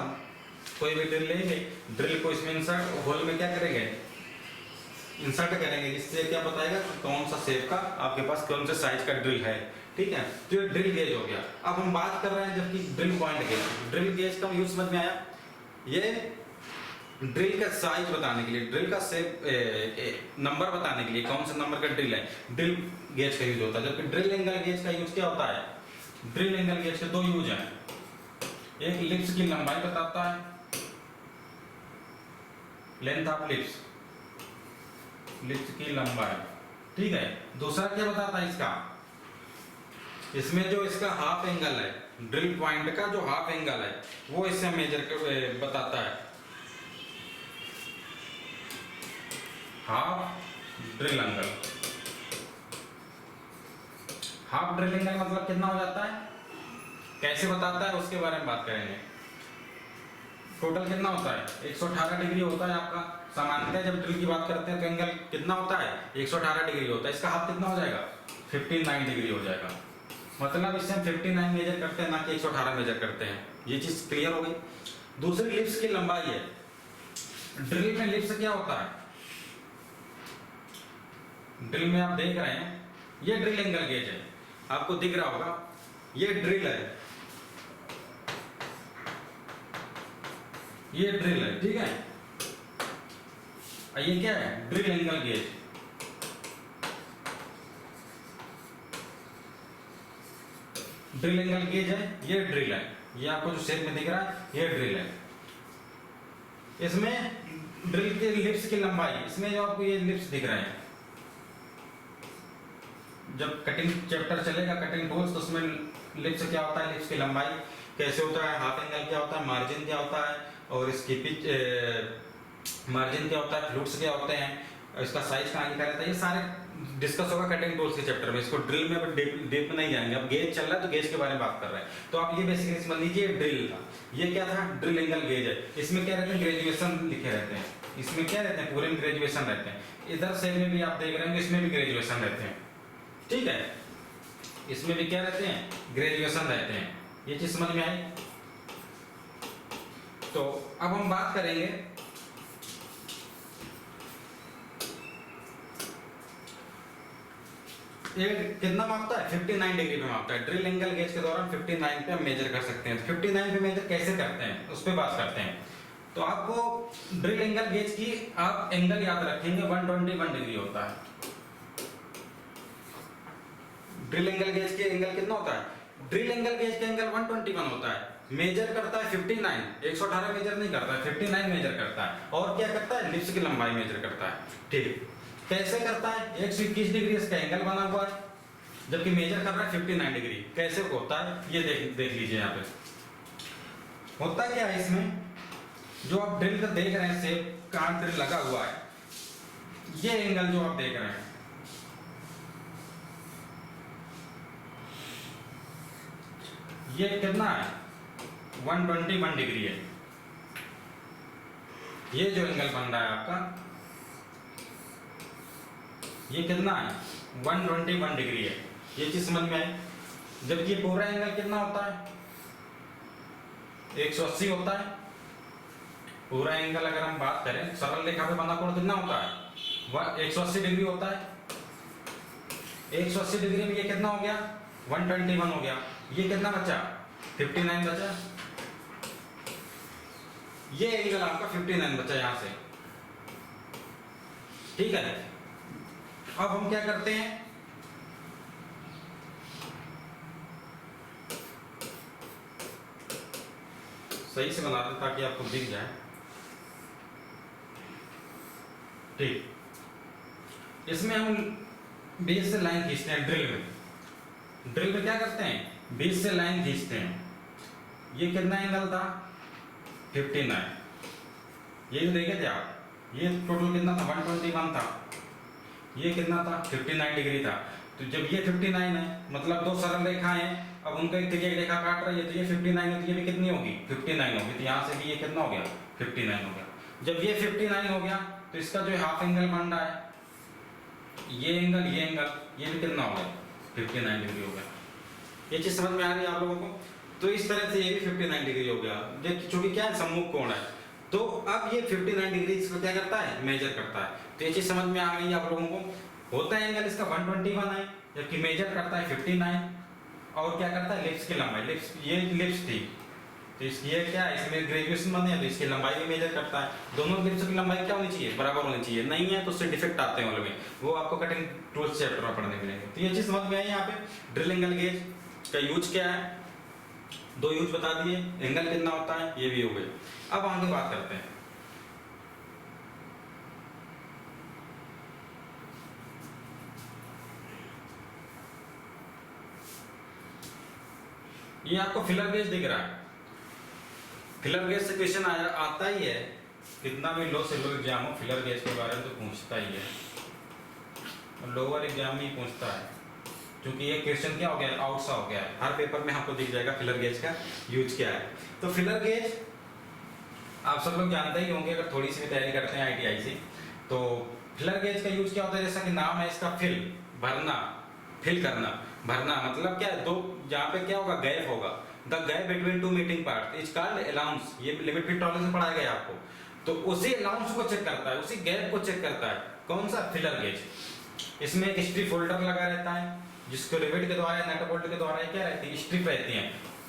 कोई भी ड्रिल लेंगे, ड्रिल को इसमें इंसर्ट, होल में क्या करेंगे, इंसर्ट करेंगे, जिससे क्या बताएगा कौन सा शेप का आपके पास कौन सा साइज का ड्रिल है। ठीक है, तो ये ड्रिल गेज हो गया। अब हम बात कर रहे हैं जबकि drill point gauge. Drill gauge का यूज समझ में आया, ये ड्रिल का साइज बताने के लिए, ड्रिल का शेप, नंबर बताने के लिए कौन सा नंबर का ड्रिल है, ड्रिल गेज का यूज होता है। जबकि ड्रिल एंगल गेज का यूज क्या होता है, ड्रिल एंगल गेज के 2 यूज हैं। एक लिप्स की लंबाई बताता है, लेंथ ऑफ लिप्स, लिप्स की लंबाई, ठीक है। दूसरा क्या बताता है इसका, इसमें जो इसका हाफ एंगल है, ड्रिल पॉइंट का जो हाफ एंगल है वो इससे मेजर कर बताता है, half drill angle. Half drill angle मतलब कितना हो जाता है, कैसे बताता है उसके बारे में बात करेंगे। टोटल कितना होता है, 118 डिग्री होता है आपका। सामान्यतः जब ड्रिल की बात करते हैं तो एंगल कितना होता है, 118 डिग्री होता है। इसका हाफ कितना हो जाएगा, 59 डिग्री हो जाएगा। मतलब इससे हम 59 मेजर करते हैं, ना कि 118 मेजर करते हैं। ये चीज क्लियर हो गई। दूसरी लिप्स की लंबाई है। ड्रिल में लिप्स क्या होता है, ड्रिल में आप देख रहे हैं ये ड्रिल एंगल गेज है, आपको दिख रहा होगा, ये ड्रिल है, ये ड्रिल है, ठीक है। ये क्या है, drill angle gauge. Drill angle gauge है, ये ड्रिल है, ये आपको जो शेप में दिख रहा है ये ड्रिल है। इसमें ड्रिल के लिप्स की लंबाई, इसमें जो आपको ये लिप्स दिख रहे हैं, जब कटिंग चैप्टर चलेगा कटिंग टूल्स, तो उसमें लिप्स क्या होता है, लिप्स की लंबाई कैसे होता है, हाफ एंगल क्या होता है, मार्जिन क्या होता है, और इसकी पिच मार्जिन क्या होता है, फ्लूट्स क्या होते हैं, इसका साइज कहाँ का रहता है, ये सारे डिस्कस होगा कटिंग टूल्स के चैप्टर में। इसको ड्रिल में अब डीप में नहीं जाएंगे, अब गेज चल रहा है तो गेज के बारे में बात कर रहे हैं। तो आप ये बेसिकली समझ लीजिए ड्रिल था, ये क्या था, ड्रिल एंगल गेज है। इसमें क्या रहते हैं, ग्रेजुएशन लिखे रहते हैं, इसमें क्या रहते हैं, पूरे में ग्रेजुएशन रहते हैं। इधर से में भी आप देख रहे हैं इसमें भी ग्रेजुएशन रहते हैं, ठीक है। इसमें भी क्या रहते हैं, ग्रेजुएशन रहते हैं। ये चीज समझ में आई। तो अब हम बात करेंगे ये कितना मापता है, 59 डिग्री पे मापता है। ड्रिल एंगल गेज के दौरान 59 पे हम मेजर कर सकते हैं। 59 पे मेजर कैसे करते हैं उस पर बात करते हैं। तो आपको ड्रिल एंगल गेज की आप एंगल याद रखेंगे, 121 डिग्री होता है। ड्रिल एंगल गेज के एंगल कितना होता है, ड्रिल एंगल गेज के एंगल 121 होता है। मेजर करता है 59, 118 मेजर नहीं करता है, 59 मेजर करता है। और क्या करता है, लिप्स की लंबाई मेजर करता है, ठीक। कैसे करता है, 121 डिग्री इसका एंगल बना हुआ है, जबकि मेजर कर रहा है 59 डिग्री। कैसे होता है ये देख लीजिए। यहाँ पे होता क्या है, इसमें जो आप ड्रिल का देख रहे हैं, सेप कहाँ ड्रिल लगा हुआ है, ये एंगल जो आप देख रहे हैं, ये कितना है, 121 डिग्री है। ये जो एंगल बन रहा है आपका, ये कितना है, 121 डिग्री है। ये चीज समझ में आई। जबकि ये पूरा एंगल कितना होता है, 180 होता है। पूरा एंगल अगर हम बात करें सरल रेखा पे बना कोण कितना होता है, 180 डिग्री होता है। 180 डिग्री में ये कितना हो गया, 121 हो गया। ये कितना बचा, 59 बचा। ये एंगल आपका 59 बचा यहां से, ठीक है। अब हम क्या करते हैं, सही से बना दें ताकि आपको दिख जाए, ठीक। इसमें हम बेस से लाइन खींचते हैं। ड्रिल में क्या करते हैं, बेस से लाइन खींचते हैं। ये कितना एंगल था, 59। ये जो देखे थे आप, ये टोटल कितना था, 121 था। ये कितना था, 59 डिग्री था। तो जब ये 59 है, मतलब दो सरल रेखाएं हैं, अब उनका एक तिर्यक रेखा काट रही है, तो ये 59 है, तो ये भी कितनी होगी, 59 होगी। तो यहाँ से भी ये कितना हो गया, 59 हो गया। जब ये 59 हो गया तो इसका जो हाफ एंगल बन रहा है, ये एंगल ये भी कितना हो गया, 59 डिग्री हो गया। ये चीज समझ में आ रही है आप लोगों को। तो इस तरह से ये भी 59 डिग्री हो गया, चूंकि क्या है, सम्मुख कोण है। तो अब ये 59 डिग्री इसको क्या करता है, मेजर करता है। तो ये चीज समझ में आ गई आप लोगों को। होता है एंगल इसका 121 है, जबकि मेजर करता है 59। और क्या करता है, लिप्स की लंबाई, लिप्स ये लिप्स थी, तो ये क्या है, इसमें ग्रेजुएशन बने, तो इसकी लंबाई भी मेजर करता है। दोनों लिप्स की लंबाई क्या होनी चाहिए, बराबर होनी चाहिए। नहीं है तो उससे डिफेक्ट आते हैं में, वो आपको कटिंग टूल्स चैप्टर में पढ़ने मिलेंगे। तो ये चीज समझ में आई। यहाँ पे ड्रिल एंगल गेज का यूज क्या है, दो यूज बता दिए, एंगल कितना होता है ये भी हो गए। अब आगे बात करते हैं। ये आपको फिलर गेज दिख रहा है, फिलर गेज से क्वेश्चन आता ही है, कितना भी लो से लो एग्जाम हो फिलर गेज के बारे में तो पूछता ही है, लोअर एग्जाम में ही पूछता है, क्योंकि ये क्वेश्चन क्या हो गया, आउट सा हो गया है। हर पेपर में आपको दिख जाएगा फिलर गेज का यूज क्या है। तो फिलर गेज आप सब लोग जानते ही होंगे अगर थोड़ी सी भी तैयारी करते हैं ITI से। तो फिलर गेज का यूज क्या होता है, जैसा कि नाम है इसका फिल, भरना, फिल करना, भरना मतलब क्या है, दो जहाँ पे क्या होगा, गैप होगा, the gap between two meeting part is called allowance. ये लिमिट फिट टॉलरेंस में पढ़ाया गया आपको। तो उसी अलाउंस को चेक करता है, उसी गैप को चेक करता है कौन सा, फिलर गेज। इसमें एक स्ट्रिप होल्डर लगा रहता है जिसको रिवेट के द्वारा नट बोल्ट के द्वारा क्या रहती है, स्ट्रिप रहती है।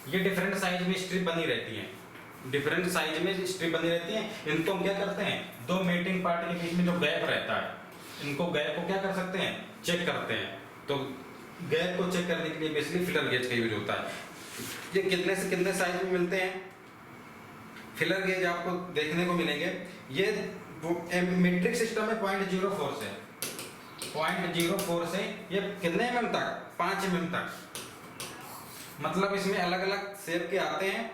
ये डिफरेंट साइज में स्ट्रिप बनी रहती है, डिफरेंट साइज में स्ट्रिप बनी रहती है। इनको हम क्या करते हैं, दो मीटिंग पार्ट के बीच में जो गैप रहता है, इनको गैप को क्या कर सकते हैं, चेक करते हैं। तो गैप को चेक करने के लिए बेसिकली फिलर गेज का यूज होता है। ये कितने से कितने साइज में मिलते हैं फिलर गेज आपको देखने को मिलेंगे। ये मीट्रिक सिस्टम में 0.04 से 0.04 से ये कितने mm तक, 5 mm तक, मतलब इसमें अलग अलग शेप के आते हैं,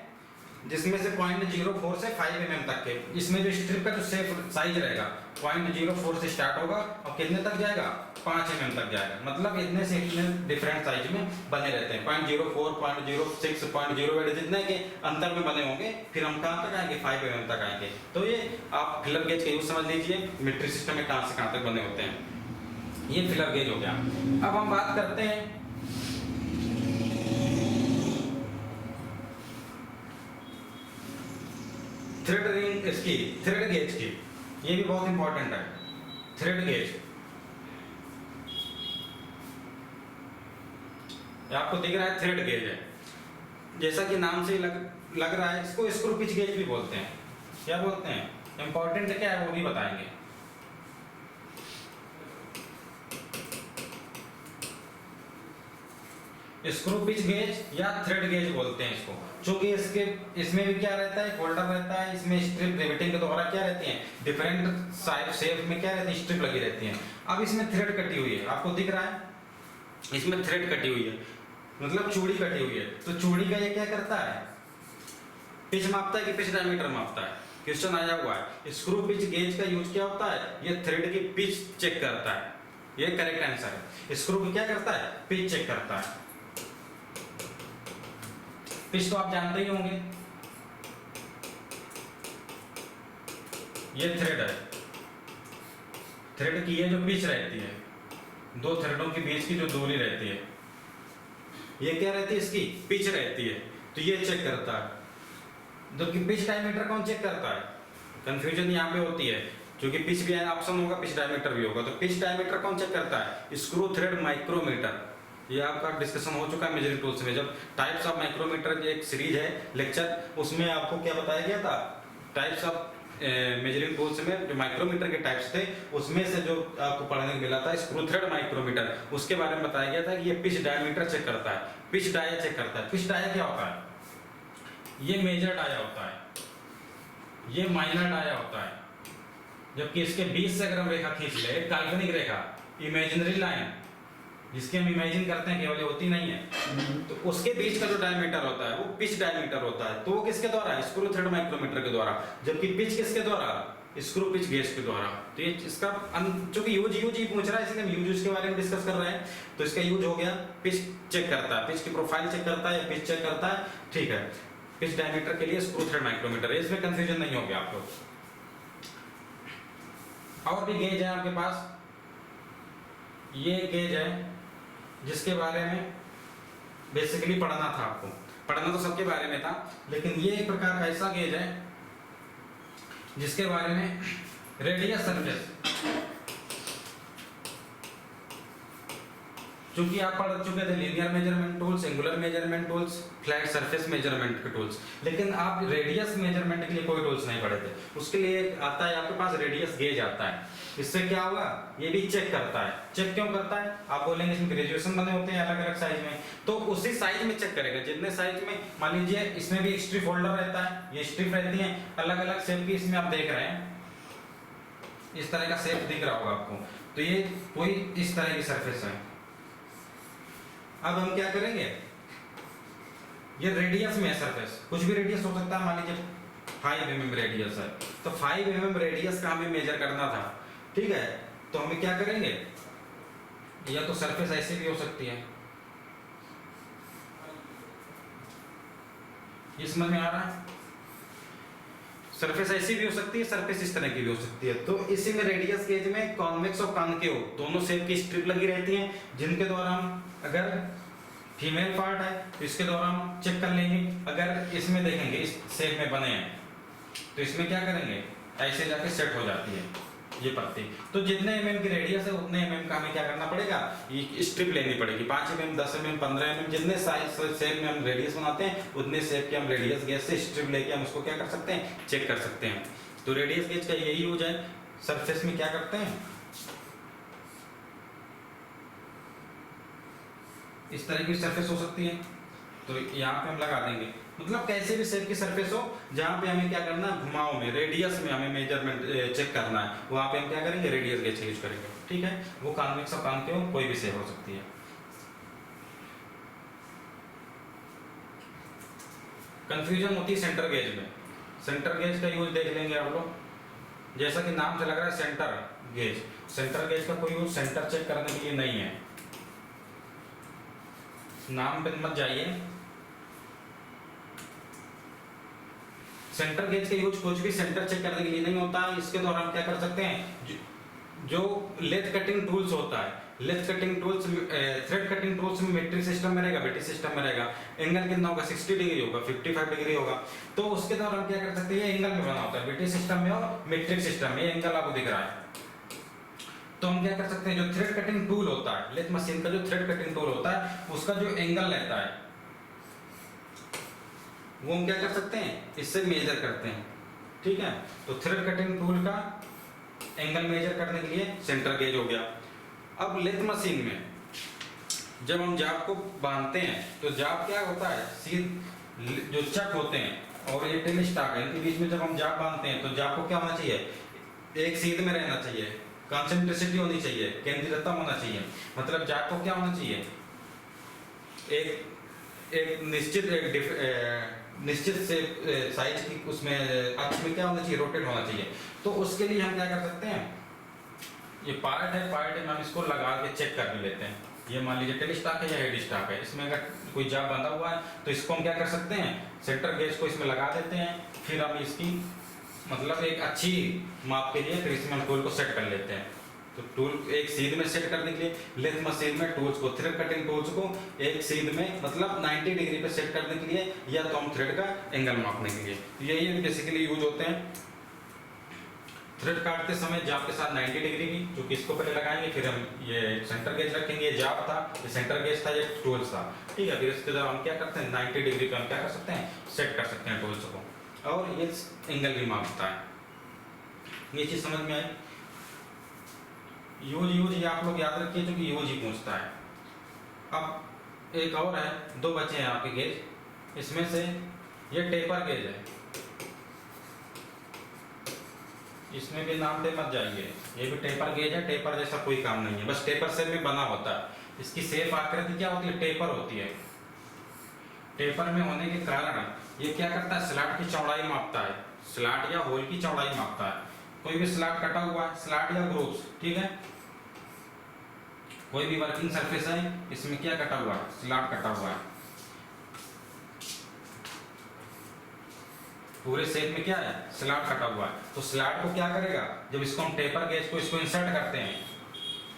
जिसमें से 0.04 से 5 mm तक के। इसमें जो स्ट्रिप का जो शेप साइज रहेगा 0.04 से स्टार्ट होगा और कितने तक जाएगा, 5 mm तक जाएगा। मतलब इतने से इतने डिफरेंट साइज में बने रहते हैं, 0.04, 0.06, 0.08 जितने के अंतर में बने होंगे, फिर हम कहाँ तक आएंगे, 5 mm तक आएंगे। तो ये आप फिलर गेज का यूज समझ लीजिए, मीट्रिक सिस्टम में कहाँ से कहाँ तक बने होते हैं। ये फिलर गेज हो गया। अब हम बात करते हैं थ्रेड रिंग, इसकी थ्रेड गेज की। ये भी बहुत इंपॉर्टेंट है, थ्रेड गेज। आपको दिख रहा है थ्रेड गेज है, जैसा कि नाम से लग रहा है, इसको स्क्रू पिच गेज भी बोलते हैं। क्या बोलते हैं, इंपॉर्टेंट क्या है वो भी बताएंगे। स्क्रू पिच गेज या थ्रेड गेज बोलते हैं इसको, क्योंकि इसमें भी क्या रहता है, फोल्डर रहता है, इसमें स्ट्रिप रिवेटिंग के द्वारा क्या रहती है, डिफरेंट साइज शेप में क्या रहती है, स्ट्रिप लगी रहती है। अब इसमें थ्रेड कटी हुई है, आपको दिख रहा है, इसमें थ्रेड कटी हुई है, मतलब चूड़ी कटी हुई है। तो चूड़ी का ये क्या करता है, पिच मापता है कि पिच डायमीटर मापता है, क्वेश्चन आया हुआ है। स्क्रू पिच गेज का यूज क्या होता है, ये थ्रेड की पिच चेक करता है, ये करेक्ट आंसर है। स्क्रू क्या करता है, पिच चेक करता है। पिच तो आप जानते ही होंगे, ये थ्रेड है, थ्रेड की ये जो पिच रहती है, दो थ्रेडों के बीच की जो दूरी रहती है, ये क्या रहती है, इसकी पिच रहती है। तो ये चेक करता है। जबकि पिच डायमीटर कौन चेक करता है, कंफ्यूजन यहाँ पे होती है, क्योंकि पिच भी ऑप्शन होगा, पिच डायमीटर भी होगा। तो पिच डायमीटर कौन चेक करता है, स्क्रू थ्रेड माइक्रोमीटर। ये आपका डिस्कशन हो चुका है मेजरिंग टूल्स में, जब टाइप्स ऑफ माइक्रोमीटर की एक सीरीज है लेक्चर, उसमें आपको क्या बताया गया था, टाइप्स ऑफ मेजरिंग टूल्स में जो माइक्रोमीटर के टाइप्स थे, उसमें से जो आपको पढ़ने को मिला था स्क्रू थ्रेड माइक्रोमीटर, उसके बारे में बताया गया था कि ये पिच डायमीटर चेक करता है, पिच डाया चेक करता है। पिच डाया क्या होता है, ये मेजर डाया होता है, ये माइनर डाया होता है। जबकि इसके बीच से अगर हम रेखा खींच ले, काल्पनिक रेखा, इमेजिनरी लाइन, जिसके हम इमेजिन करते हैं, केवल होती नहीं है, तो उसके बीच का जो डायमीटर होता है वो पिच डायमीटर होता है। तो वो किसके द्वारा है, स्क्रू थ्रेड माइक्रोमीटर के द्वारा। जबकि पिच किसके द्वारा, स्क्रू पिच गेज के द्वारा। तो ये इसका चूंकि यूज ही पूछ रहा है, इसलिए हम यूज के बारे में डिस्कस कर रहे हैं। तो इसका यूज हो गया, पिच चेक करता है, पिच की प्रोफाइल चेक करता है या पिच चेक करता है, ठीक है। पिच डायमीटर के लिए स्क्रू थ्रेड माइक्रोमीटर है, इसमें कंफ्यूजन नहीं होगी आपको। और भी गेज है आपके पास, ये गेज है जिसके बारे में बेसिकली पढ़ना था आपको, पढ़ना तो सबके बारे में था, लेकिन ये एक प्रकार का ऐसा गेज है जिसके बारे में रेडियस सरफेस, क्योंकि आप पढ़ चुके थे linear measurement tools, angular measurement tools, flat surface measurement के टूल्स, लेकिन आप रेडियस मेजरमेंट के लिए कोई टूल्स नहीं पढ़े थे। उसके लिए आता है आपके पास रेडियस गेज आता है। इससे क्या होगा, ये भी चेक करता है। चेक क्यों करता है, आप बोलेंगे इसमें ग्रेजुएशन बने होते हैं अलग अलग साइज में, तो उसी साइज में चेक करेगा। जितने साइज में, मान लीजिए इसमें भी स्ट्रिप होल्डर रहता है, ये स्ट्रिप रहती है अलग अलग शेप की, इसमें आप देख रहे हैं इस तरह का शेप दिख रहा होगा आपको, तो ये कोई इस तरह की सरफेस है। अब हम क्या करेंगे, ये रेडियस में है सरफेस, कुछ भी रेडियस हो सकता है, मान लीजिए 5 mm रेडियस है, तो 5 mm रेडियस का हमें मेजर करना था, ठीक है। तो हमें क्या करेंगे, या तो सरफेस ऐसी भी हो सकती है, ये समझ में आ रहा है, सरफेस ऐसी भी हो सकती है, सरफेस इस तरह की भी हो सकती है। तो इसी में रेडियस गेज में कॉन्वेक्स और कॉनकेव दोनों शेप की स्ट्रिप लगी रहती हैं, जिनके द्वारा हम, अगर फीमेल पार्ट है तो इसके द्वारा हम चेक कर लेंगे। अगर इसमें देखेंगे इस शेप में बने हैं तो इसमें क्या करेंगे, ऐसे जाके सेट हो जाती है ये पत्ती। तो जितने mm की रेडियस है उतने mm का हमें क्या करना पड़ेगा, ये स्ट्रिप लेनी पड़ेगी, 5 mm, 10 mm, 15 mm, जितने साइज शेप में हम रेडियस बनाते हैं उतने शेप के हम रेडियस गेज से स्ट्रिप लेके हम उसको क्या कर सकते हैं, चेक कर सकते हैं। तो रेडियस गेज का यही यूज है। सरफेस में क्या करते हैं, इस तरह की सरफेस हो सकती है, तो यहाँ पे हम लगा देंगे, मतलब कैसे भी शेप की सरफेस हो, जहाँ पे हमें क्या करना है, घुमाव में, रेडियस में हमें मेजरमेंट चेक करना है, वहाँ पे हम क्या करेंगे, रेडियस गेज यूज करेंगे, ठीक है। वो कॉन्वेक्स और कॉनकेव कोई भी शेप हो सकती है। कंफ्यूजन होती है सेंटर गेज में। सेंटर गेज का यूज देख लेंगे आप लोग, जैसा कि नाम से लग रहा है सेंटर गेज। सेंटर गेज का कोई यूज सेंटर चेक करने के लिए नहीं है, नाम पे मत जाइए। सेंटर गेज का यूज कुछ भी सेंटर चेक करने के लिए नहीं होता है। इसके द्वारा हम क्या कर सकते हैं, जो लेथ कटिंग टूल्स होता है, lathe cutting tools, thread cutting tools में मेट्रिक सिस्टम में रहेगा, बेटी सिस्टम में रहेगा, एंगल कितना होगा, 60 डिग्री होगा, 55 डिग्री होगा। तो उसके द्वारा हम क्या कर सकते हैं, एंगल में बना होता है बेटी सिस्टम में और मेट्रिक सिस्टम में, एंगल आपको दिख रहा है। तो हम क्या कर सकते हैं, जो थ्रेड कटिंग टूल होता है, लेथ मशीन का जो थ्रेड कटिंग टूल होता है, उसका जो एंगल रहता है वो हम क्या कर सकते हैं, इससे मेजर करते हैं, ठीक है। तो थ्रेड कटिंग टूल का एंगल मेजर करने के लिए सेंटर गेज हो गया। अब लेथ मशीन में जब हम जाब को बांधते हैं तो जाब क्या होता है, सीध जो चक होते हैं और ये टेल स्टॉक है, इनके बीच में जब हम जाब बांधते हैं तो जाब को क्या होना चाहिए, एक सीध में रहना चाहिए, कंसंट्रेसिटी होनी चाहिए, केंद्रीयता होना चाहिए। मतलब जाब को क्या होना चाहिए, एक निश्चित से साइज की उसमें अक्ष में क्या होना चाहिए, रोटेट होना चाहिए। तो उसके लिए हम क्या कर सकते हैं, ये पार्ट है हम इसको लगा के चेक कर लेते हैं। ये मान लीजिए टेल स्टॉक है या हेड स्टॉक है, इसमें अगर कोई जाब बंधा हुआ है तो इसको हम क्या कर सकते हैं, सेंटर गेज को इसमें लगा देते हैं, फिर हम इसकी मतलब एक अच्छी माप के लिए फिर इसमें हम टूल को सेट कर लेते हैं। तो टूल एक सीध में सेट करने के लिए लेथ मशीन में टूल्स को, थ्रेड कटिंग टूल्स को एक सीध में मतलब 90 डिग्री पे सेट करने के लिए, या तो हम थ्रेड का एंगल मापने के लिए, यही बेसिकली यूज होते हैं। थ्रेड काटते समय जाब के साथ 90 डिग्री की, जो कि इसको पहले लगाएंगे, फिर हम ये सेंटर गेज रखेंगे, ये जाब था, ये सेंटर गेज था, ये टूल्स था, ठीक है। फिर इसके द्वारा हम क्या करते हैं, 90 डिग्री पे हम क्या कर सकते हैं, सेट कर सकते हैं टूल्स को, और ये एंगल भी मापता है। ये चीज समझ में आई। यूज ये आप लोग याद रखिए, क्योंकि यूज ही पूछता है। अब एक और है, 2 बचे हैं आपके गेज, इसमें से ये टेपर गेज है, इसमें भी नाम पे मत जाइए, ये भी टेपर गेज है, टेपर जैसा कोई काम नहीं है, बस टेपर शेप में बना होता है। इसकी शेप आकृति क्या होती है, टेपर होती है। टेपर में होने के कारण ये क्या करता है, स्लॉट की चौड़ाई मापता है, स्लॉट या होल की चौड़ाई मापता है। कोई भी स्लॉट कटा हुआ है, स्लॉट या ग्रूव्स, ठीक है, कोई भी वर्किंग सरफेस है, इसमें क्या कटा हुआ है, स्लॉट कटा हुआ है, पूरे शेप में क्या है, स्लॉट कटा हुआ है। तो स्लॉट को क्या करेगा, जब इसको हम टेपर गेज को इसको इंसर्ट करते हैं,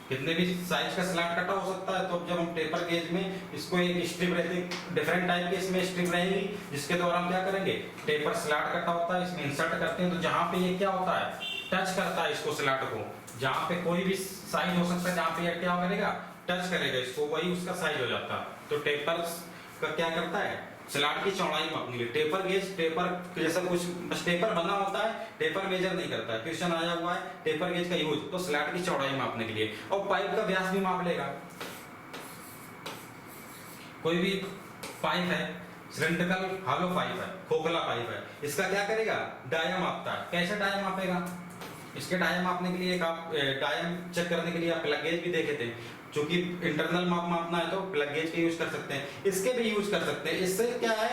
कितने भी साइज का स्लॉट कटा हो सकता है, तो जब हम टेपर गेज में इसको एक स्ट्रिप रहती, डिफरेंट टाइप की इसमें स्ट्रिप रहेगी, जिसके द्वारा हम क्या करेंगे, टेपर स्लॉट कटा होता है, इसमें इंसर्ट करते हैं, तो जहां पे ये क्या होता है, टच करता है इसको स्लॉट को, जहां पे कोई भी साइज हो सकता है, जहां पे ये क्या करेगा, टच करेगा इसको वही उसका साइज हो जाता है। तो टेपर का क्या करता है, स्लॉट की चौड़ाई मापने के लिए। टेपर गेज टेपर जैसा कुछ बस टेपर बना होता है, टेपर मेजर नहीं करता है। क्वेश्चन आया हुआ है टेपर गेज का यूज तो स्लॉट की चौड़ाई मापने के लिए, और पाइप का व्यास भी माप लेगा। कोई भी पाइप है, सिलेंड्रिकल हॉलो पाइप है, खोखला पाइप है, इसका क्या करेगा, डाया मापता है। कैसे डाया मापेगा, इसके डाया मापने के लिए एक आप डाया चेक करने के लिए आप प्लग गेज भी देखे थे। क्योंकि इंटरनल माप मापना है तो प्लग गेज का यूज कर सकते हैं, इसके भी यूज कर सकते हैं। इससे क्या है,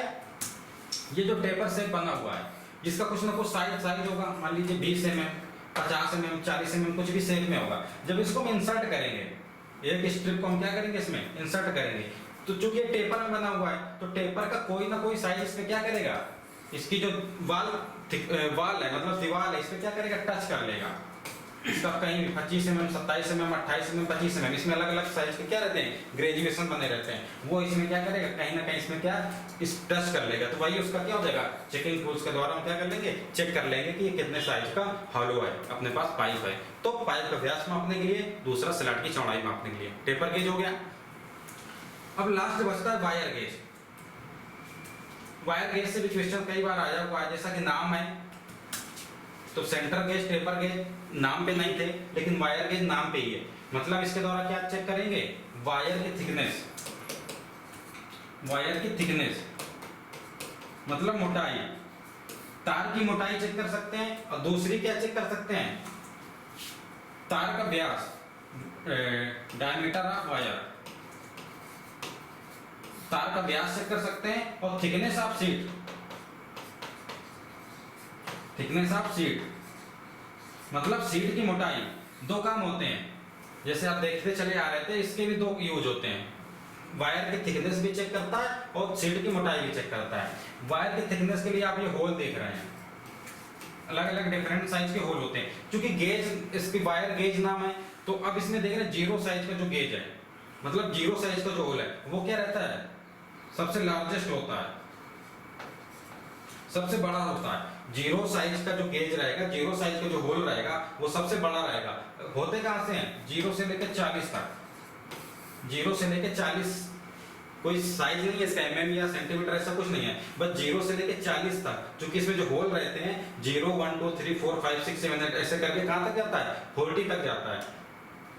ये जो टेपर शेप बना हुआ है इसका कुछ ना कुछ साइज होगा। मान लीजिए 20 mm, 50 mm, 40 mm कुछ भी शेप में होगा। जब इसको हम इंसर्ट करेंगे, एक स्ट्रिप को हम क्या करेंगे, इसमें इंसर्ट करेंगे, तो चूंकि ये टेपर में बना हुआ है तो टेपर का कोई ना कोई साइज इसमें क्या करेगा, इसकी जो वाल है मतलब दीवार है, इसमें क्या करेगा, टच कर लेगा। इसका कहीं भी 25 mm, 27 mm, 28 mm, 25 mm, इसमें अलग अलग साइज के क्या रहते हैं, ग्रेजुएशन बने रहते हैं। वो इसमें क्या करेगा, कहीं ना कहीं इसमें क्या इस टच कर लेगा। तो वही उसका क्या हो जाएगा, चेकिंग टूल्स के द्वारा हम क्या कर लेंगे, चेक कर लेंगे कि ये कितने साइज का हॉलो है, अपने पास पाइप है। तो पाइप का व्यास मापने के लिए, दूसरा स्लॉट की चौड़ाई मापने के लिए टेपर गेज हो गया। अब लास्ट बचता है वायर गेज। वायर गेज से भी क्वेश्चन कई बार आया हुआ है, जैसा कि नाम है तो सेंटर गेज, टेपर गेज नाम पे नहीं थे, लेकिन वायर गेज नाम पे ही है। मतलब इसके द्वारा क्या चेक करेंगे, वायर की थिकनेस, वायर की थिकनेस मतलब मोटाई, तार की मोटाई चेक कर सकते हैं। और दूसरी क्या चेक कर सकते हैं, तार का व्यास, डायमीटर ऑफ वायर, तार का व्यास चेक कर सकते हैं। और thickness of sheet, thickness of sheet मतलब शीट की मोटाई। दो काम होते हैं, जैसे आप देखते चले आ रहे थे, इसके भी दो यूज होते हैं। वायर की थिकनेस भी चेक करता है और शीट की मोटाई भी चेक करता है। वायर की थिकनेस के लिए आप ये होल देख रहे हैं, अलग अलग डिफरेंट साइज के होल होते हैं। क्योंकि गेज इसकी वायर गेज नाम है, तो अब इसमें देख रहे हैं जीरो साइज का जो गेज है, मतलब जीरो साइज का जो होल है वो क्या रहता है, सबसे लार्जेस्ट होता है, सबसे बड़ा होता है। जीरो साइज का जो गेज रहेगा, जीरो साइज का जो होल रहेगा वो सबसे बड़ा रहेगा। होते कहां से हैं, जीरो से लेकर 40 तक। जीरो से लेकर 40 कोई साइज नहीं है इसका, mm या सेंटीमीटर ऐसा कुछ नहीं है, बस जीरो से लेकर 40 तक। क्योंकि इसमें जो होल रहते हैं 0 1 2 3 4 5 6 7 8 ऐसे करके कहां तक जाता है, 40 तक जाता है।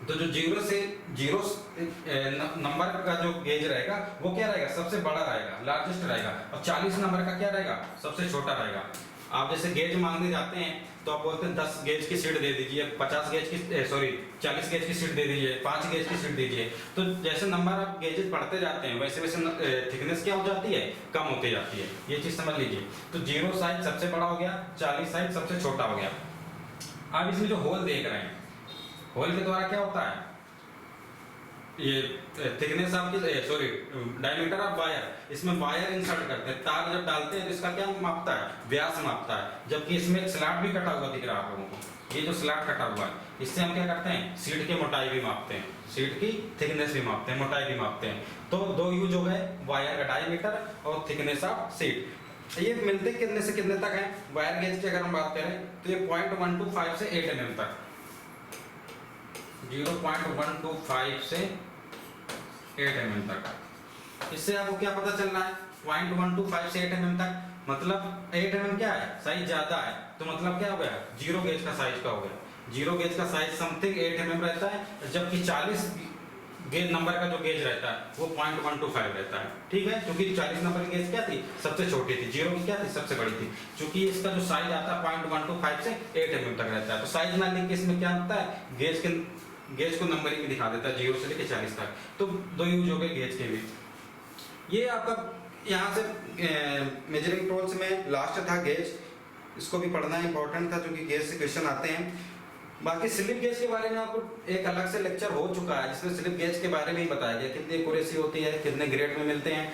तो जो जीरो से जीरो नंबर का जो गेज रहेगा वो क्या रहेगा, सबसे बड़ा रहेगा, लार्जेस्ट रहेगा। और 40 नंबर का क्या रहेगा, सबसे छोटा रहेगा। आप जैसे गेज मांगने जाते हैं तो आप बोलते हैं 10 गेज की सीट दे दीजिए, 50 गेज की 40 गेज की सीट दे दीजिए, 5 गेज की सीट दीजिए। तो जैसे नंबर आप गेजेस बढ़ते जाते हैं वैसे वैसे थिकनेस क्या हो जाती है, कम होती जाती है। ये चीज समझ लीजिए। तो जीरो साइज सबसे बड़ा हो गया, 40 साइज सबसे छोटा हो गया। आप इसमें जो होल देख रहे हैं, होल के द्वारा क्या होता है, ये थिकनेस आपकी डायमीटर ऑफ वायर, इसमें वायर इंसर्ट करते हैं, तार जब डालते हैं तो इसका क्या मापता है, व्यास मापता है। जबकि इसमें एक स्लॉट भी कटा हुआ दिख रहा है आप लोगों को, ये जो स्लॉट कटा हुआ है इससे हम क्या करते हैं, शीट की मोटाई भी मापते हैं, शीट की थिकनेस भी मापते हैं, मोटाई भी मापते हैं। तो दो यूज हो गए, वायर का डायमीटर और थिकनेस ऑफ शीट। ये मिलते कितने से कितने तक है, वायर गेज की अगर हम बात करें तो ये 0.125 से 8 mm तक, 0.125 से 8 mm तक। इससे आपको क्या पता चल रहा है, 0.125 से 8 mm तक, मतलब 8 mm क्या है, साइज ज्यादा है, तो मतलब क्या हो गया, जीरो गेज का साइज का हो गया। जीरो गेज का साइज समथिंग 8 mm रहता है, जबकि 40 गेज नंबर का जो गेज रहता है वो 0.125 रहता है। ठीक है, क्योंकि 40 नंबर की गेज क्या थी, सबसे छोटी थी, जीरो की क्या थी, सबसे बड़ी थी। क्योंकि इसका जो साइज आता है 0.125 से 8 mm तक रहता है। तो साइज ना लिख के इसमें क्या होता है, गेज को नंबरिंग में दिखा देता है 0 से लेकर 40 तक। तो दो यूज हो गए गेज के भी। ये आपका यहाँ से मेजरिंग टूल्स में लास्ट था गेज, इसको भी पढ़ना इंपॉर्टेंट था क्योंकि गेज से क्वेश्चन आते हैं। बाकी स्लिप गेज के बारे में आपको एक अलग से लेक्चर हो चुका है जिसमें स्लिप गेज के बारे में ही बताया गया, कितनी एक्यूरेसी होती है, कितने ग्रेड में मिलते हैं,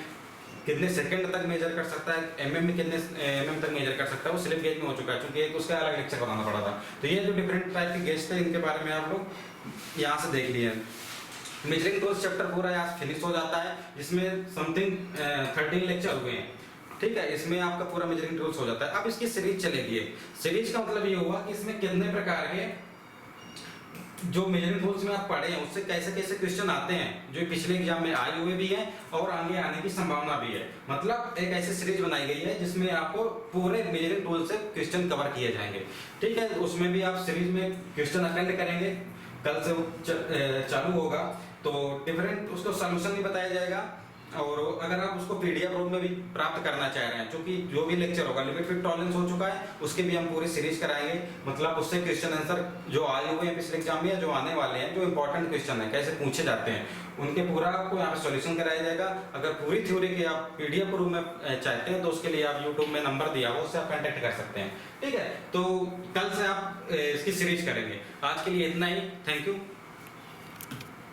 कितने सेकंड तक मेजर कर सकता है, mm में कितने mm तक मेजर कर सकता है, वो स्लिप गेज में हो चुका है क्योंकि एक उसका अलग लेक्चर बनाना पड़ा था। तो ये जो डिफरेंट टाइप के गेज थे इनके बारे में आप लोग यहाँ से देख लिए। मेजरिंग टूल्स चैप्टर पूरा यहाँ फिनिश हो जाता है, जिसमें समथिंग 13 लेक्चर हुए हैं। ठीक है, इसमें आपका पूरा मेजरिंग टूल्स हो जाता है। अब इसकी सीरीज चलेगी। सीरीज का मतलब ये हुआ कि इसमें कितने प्रकार के जो मेजरिंग टूल्स में आप पढ़े हैं उससे कैसे कैसे क्वेश्चन आते हैं जो पिछले एग्जाम में आए हुए भी हैं और आगे आने की संभावना भी है। मतलब एक ऐसी सीरीज बनाई गई है जिसमें आपको पूरे मेजरिंग टूल से क्वेश्चन कवर किए जाएंगे। ठीक है, उसमें भी आप सीरीज में क्वेश्चन अटेंड करेंगे, कल से वो चालू होगा तो डिफरेंट उसको सॉल्यूशन भी बताया जाएगा। और अगर आप उसको पीडीएफ रूप में भी प्राप्त करना चाह रहे हैं, क्योंकि जो भी लेक्चर होगा लिमिट फिट टॉलरेंस हो चुका है, उसके भी हम पूरी सीरीज कराएंगे। मतलब उससे क्वेश्चन आंसर जो आए हुए हैं पिछले एग्जाम में या जो आने वाले हैं, जो इंपॉर्टेंट क्वेश्चन है कैसे पूछे जाते हैं, उनके पूरा आपको यहाँ पे सॉल्यूशन कराया जाएगा। अगर पूरी थ्योरी के आप पीडीएफ रूप में चाहते हैं तो उसके लिए आप यूट्यूब में नंबर दिया हो उससे आप कांटेक्ट कर सकते हैं। ठीक है, तो कल से आप इसकी सीरीज करेंगे। आज के लिए इतना ही, थैंक यू।